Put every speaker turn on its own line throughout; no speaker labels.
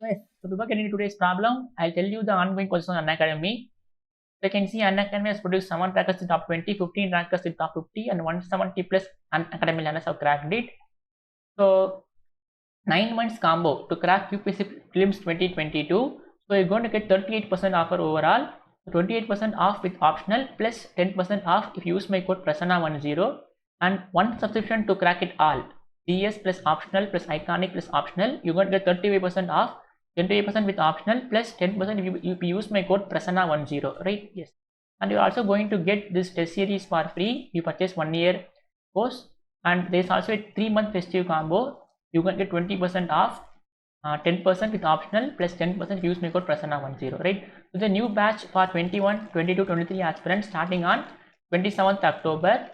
Yes. So before getting into today's problem, I'll tell you the ongoing questions on Unacademy. So you can see Unacademy has produced 7 trackers in top 20, 15 rankers in top 50, and 170 plus Unacademy learners have cracked it. So 9 months combo to crack UPSC Prelims 2022. So you're going to get 38% offer overall, 28% off with optional plus 10% off if you use my code Prasanna10, and one subscription to crack it all. DS plus optional plus iconic plus optional. You're going to get 35% off, 28% with optional plus 10% if you use my code Prasanna10, right? Yes. And you're also going to get this test series for free. You purchase 1 year course, and there's also a 3-month festive combo. You can get 20% off, 10% with optional plus 10% if you use my code Prasanna10, right? So the new batch for 21, 22, 23 aspirants starting on 27th October.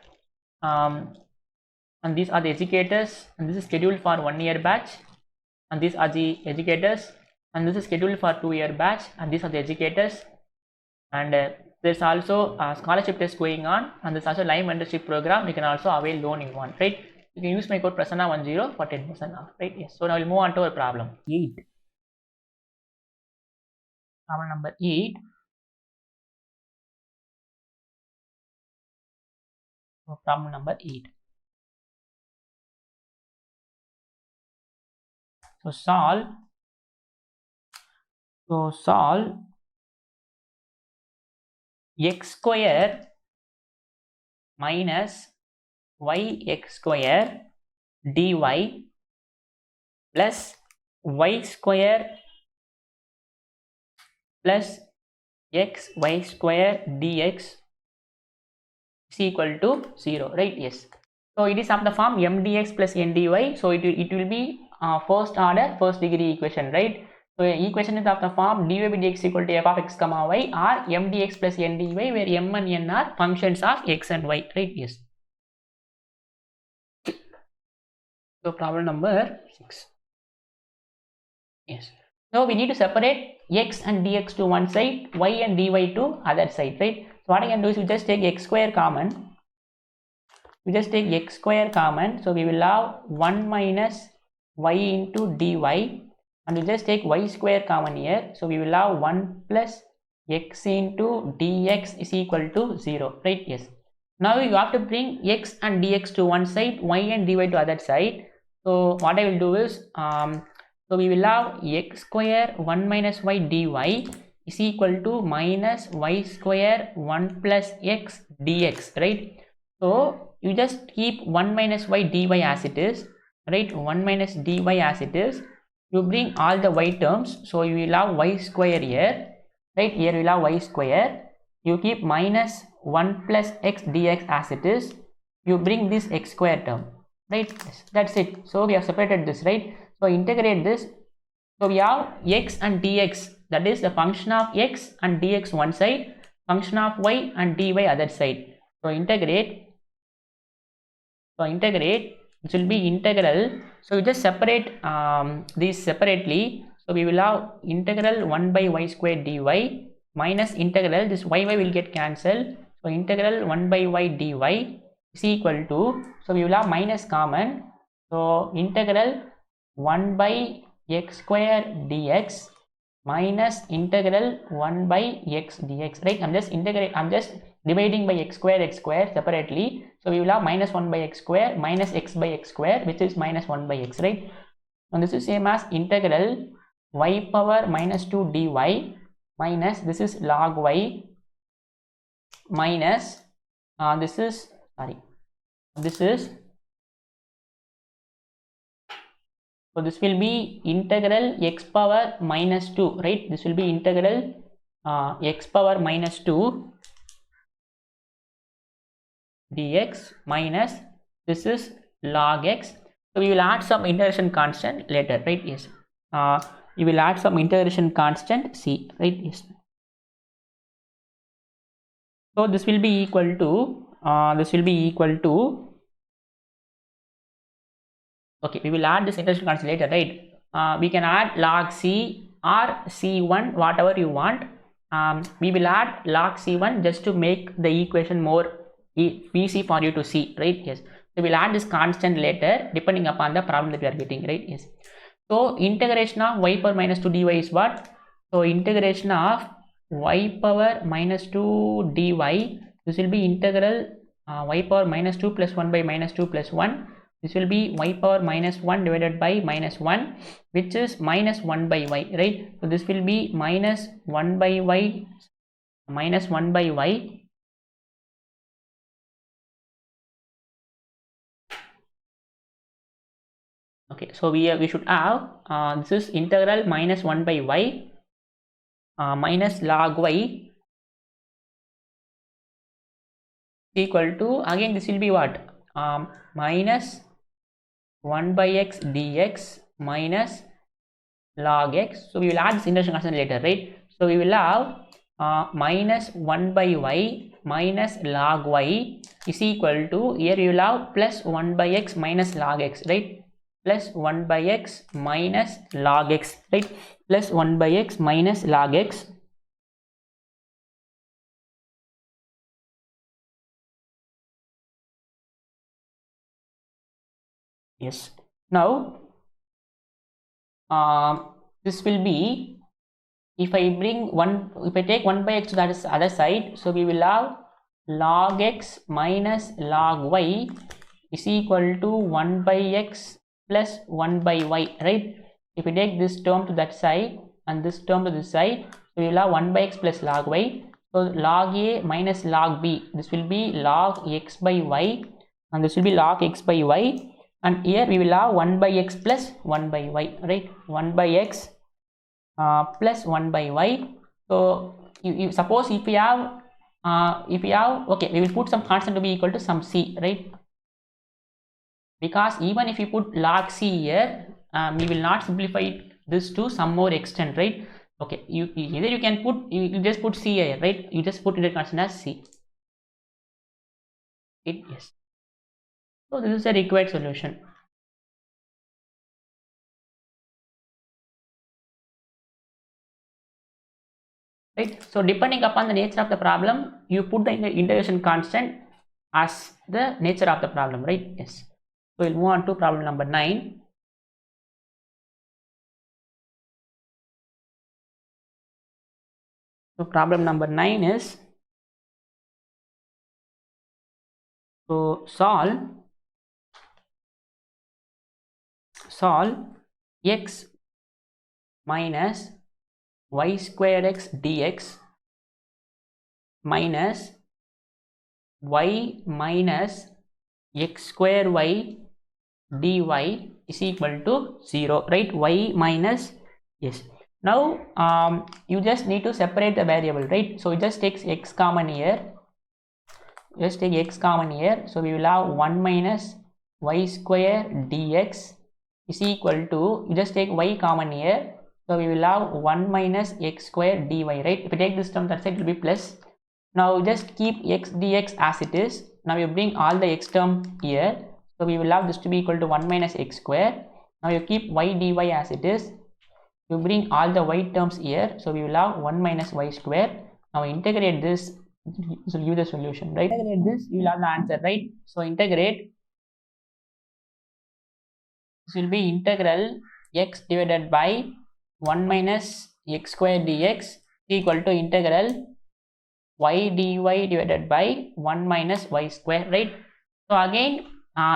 And these are the educators, and this is scheduled for 1 year batch, and these are the educators, and this is scheduled for 2 year batch, and these are the educators. And there's also a scholarship test going on, and there's also live mentorship program. You can also avail loan if you want, right? You can use my code Prasanna10 for 10% off, right? Yes. So now we'll move on to our problem 8. Problem number 8. So problem number 8. So solve x square minus yx square dy plus y square plus xy square dx is equal to 0, right? Yes. So it is of the form mdx plus ndy. So it will be first order first degree equation, right? So equation is of the form dy by dx equal to f of x comma y, or mdx plus ndy, where m and n are functions of x and y, right? Yes. So problem number 6. Yes. So we need to separate x and dx to one side, y and dy to other side, right? So what I can do is we just take x square common. We just take x square common. So we will have 1 minus y into dy, and we just take y square common here. So we will have 1 plus x into dx is equal to 0, right? Yes. Now you have to bring x and dx to one side, y and dy to other side. So what I will do is, so we will have x square 1 minus y dy is equal to minus y square 1 plus x dx, right? So you just keep 1 minus y dy as it is, right? 1 minus dy as it is. You bring all the y terms, so you will have y square here, right? Here we will have y square. You keep minus 1 plus x dx as it is. You bring this x square term, right? That's it. So we have separated this, right? So integrate this. So we have x and dx, that is the function of x and dx one side, function of y and dy other side. So integrate. It will be integral. So we just separate these separately. So we will have integral 1 by y square dy minus integral, this y will get cancelled. So integral 1 by y dy is equal to, so we will have minus common. So integral 1 by x square dx minus integral 1 by x dx, right? I'm just dividing by x square separately. So we will have minus 1 by x square minus x by x square, which is minus 1 by x, right? And this is same as integral y power minus 2 dy minus, this is log y, minus this is so this will be integral x power minus 2, right? This will be integral x power minus 2 dx minus, this is log x. So we will add some integration constant later, right? Yes. You will add some integration constant c, right? Yes. So this will be equal to okay, we will add this integration constant later, right? We can add log c or c1, whatever you want. We will add log c1 just to make the equation more easy for you to see, right? Yes. So we'll add this constant later depending upon the problem that we are getting, right? Yes. So integration of y power minus 2 dy is what? So integration of y power minus 2 dy, this will be integral y power minus 2 plus 1 by minus 2 plus 1. This will be y power minus 1 divided by minus 1, which is minus 1 by y, right? So this will be minus 1 by y, minus 1 by y. Okay, so we should have this is integral minus 1 by y minus log y equal to, again this will be what, minus 1 by x dx minus log x. So we will add this integration constant later, right? So we will have minus 1 by y minus log y is equal to, here we will have plus 1 by x minus log x, right? Plus 1 by x minus log x, right? Plus 1 by x minus log x. Yes. Now this will be, if I take 1 by x to that other side, so we will have log x minus log y is equal to 1 by x plus 1 by y, right? If we take this term to that side and this term to this side, so we will have 1 by x plus log y. So log a minus log b, this will be log x by y, and this will be log x by y, and here we will have 1 by x plus 1 by y, right? 1 by x plus 1 by y. So you suppose if we have okay, we will put some constant to be equal to some c, right? Because even if you put log c here, we will not simplify this to some more extent, right? Okay, either you can put, you just put c here, right? You just put it constant as c. Yes. So this is a required solution. Right. So depending upon the nature of the problem, you put the integration constant as the nature of the problem, right? Yes. So we'll move on to problem number 9. So problem number 9 is, so solve x minus y square x dx minus y minus x square y dy is equal to 0, right? Y minus, yes. Now you just need to separate the variable, right? So you just take x common here, just take x common here, so we will have 1 minus y square dx is equal to, you just take y common here, so we will have 1 minus x square dy, right? If you take this term, that side it will be plus. Now just keep x dx as it is. Now you bring all the x term here, so we will have this to be equal to 1 minus x square. Now you keep y dy as it is, you bring all the y terms here, so we will have 1 minus y square. Now integrate this, this will give the solution, right? Integrate this, you will have the answer, right? So integrate, this will be integral x divided by 1 minus x square dx equal to integral y dy divided by 1 minus y square, right? So again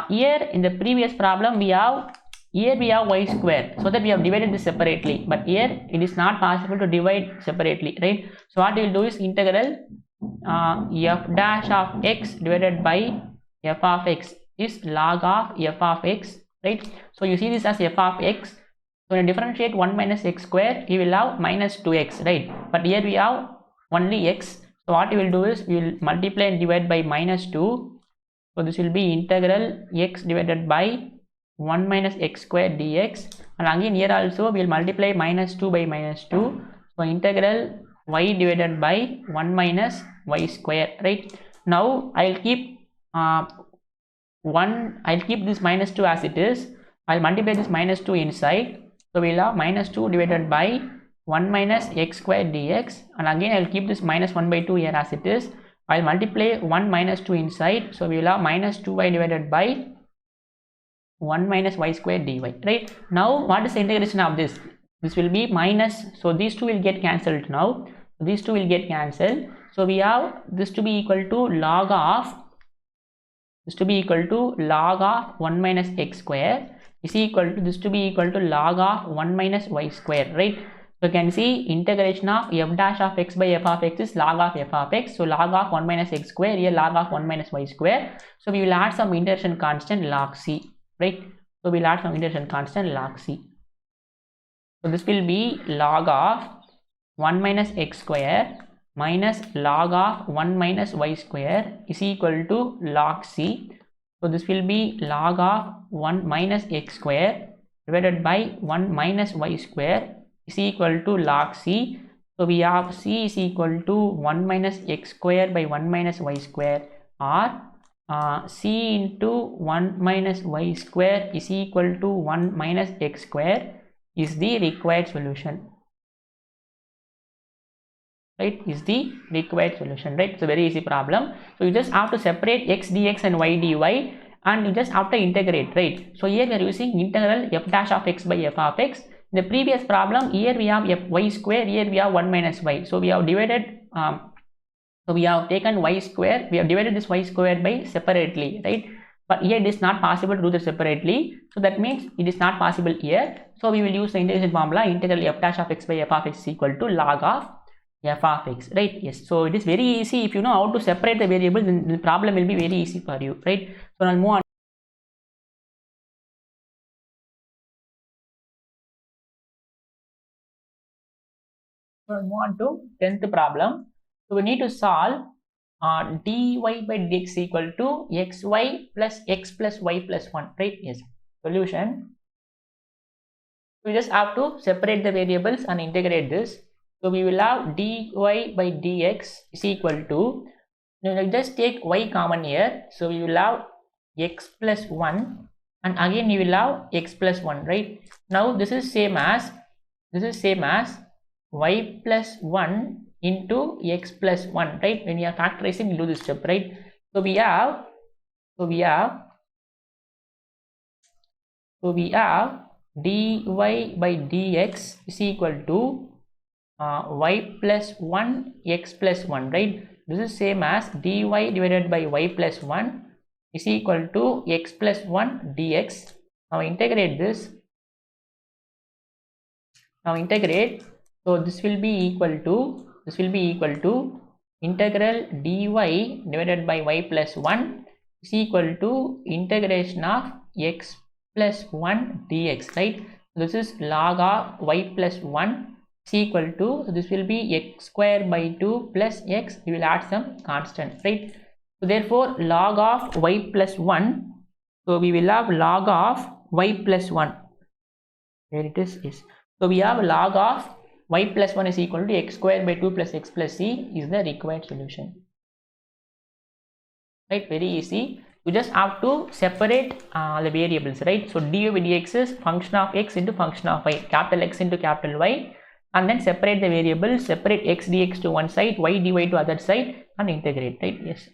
here in the previous problem we have y square, so that we have divided this separately, but here it is not possible to divide separately, right? So what we will do is integral f dash of x divided by f of x is log of f of x, right? So you see this as f of x. So when you differentiate 1 minus x square, you will have minus 2x, right? But here we have only x. So what you will do is we will multiply and divide by minus 2. So this will be integral x divided by 1 minus x square dx, and again here also we will multiply minus 2 by minus 2. So integral y divided by 1 minus y square, right? Now I'll keep I'll keep this minus 2 as it is. I'll multiply this minus 2 inside. So we'll have minus 2 divided by 1 minus x square dx, and again I'll keep this minus 1 by 2 here as it is. I'll multiply 1 minus 2 inside, so we will have minus 2y divided by 1 minus y square dy, right? Now what is the integration of this? This will be minus, so these two will get cancelled now. These two will get cancelled. So we have this to be equal to log of, this to be equal to log of 1 minus x square is equal to this to be equal to log of 1 minus y square, right? So you can see integration of f dash of x by f of x is log of f of x. So log of 1 minus x square, here log of 1 minus y square. So we will add some integration constant log c, right? So we will add some integration constant log c. So this will be log of 1 minus x square minus log of 1 minus y square is equal to log c. So this will be log of 1 minus x square divided by 1 minus y square is equal to log c. So we have c is equal to 1 minus x square by 1 minus y square, or c into 1 minus y square is equal to 1 minus x square is the required solution, right? Is the required solution, right? It's a very easy problem. So you just have to separate x dx and y dy, and you just have to integrate, right? So here we are using integral f dash of x by f of x. In the previous problem, here we have f y square, here we have 1 minus y. So we have divided, so we have taken y square, we have divided this y square by separately, right? But here it is not possible to do this separately. So that means it is not possible here. So we will use the integration formula, integral f dash of x by f of x is equal to log of f of x, right? Yes. So it is very easy. If you know how to separate the variables, then the problem will be very easy for you, right? So now move on. So move on to 10th problem. So we need to solve dy by dx equal to xy plus x plus y plus 1, right? Yes. Solution. We just have to separate the variables and integrate this. So we will have dy by dx is equal to, just take y common here. So we will have x plus 1, and again we will have x plus 1, right? Now this is same as y plus 1 into x plus 1, right? When we are factorizing, we do this step, right? So we have dy by dx is equal to y plus 1 x plus 1, right? This is same as dy divided by y plus 1 is equal to x plus 1 dx. Now integrate this. Now integrate. So this will be equal to integral dy divided by y plus 1 is equal to integration of x plus 1 dx, right? This is log of y plus 1 is equal to, so this will be x square by 2 plus x, we will add some constant, right? So therefore log of y plus 1, so we will have log of y plus 1, where it is, yes. So we have log of y plus 1 is equal to x square by 2 plus x plus c is the required solution, right? Very easy. You just have to separate the variables, right? So dy by dx is function of x into function of y, capital X into capital Y, and then separate the variables, separate x dx to one side, y dy to other side, and integrate, right? Yes.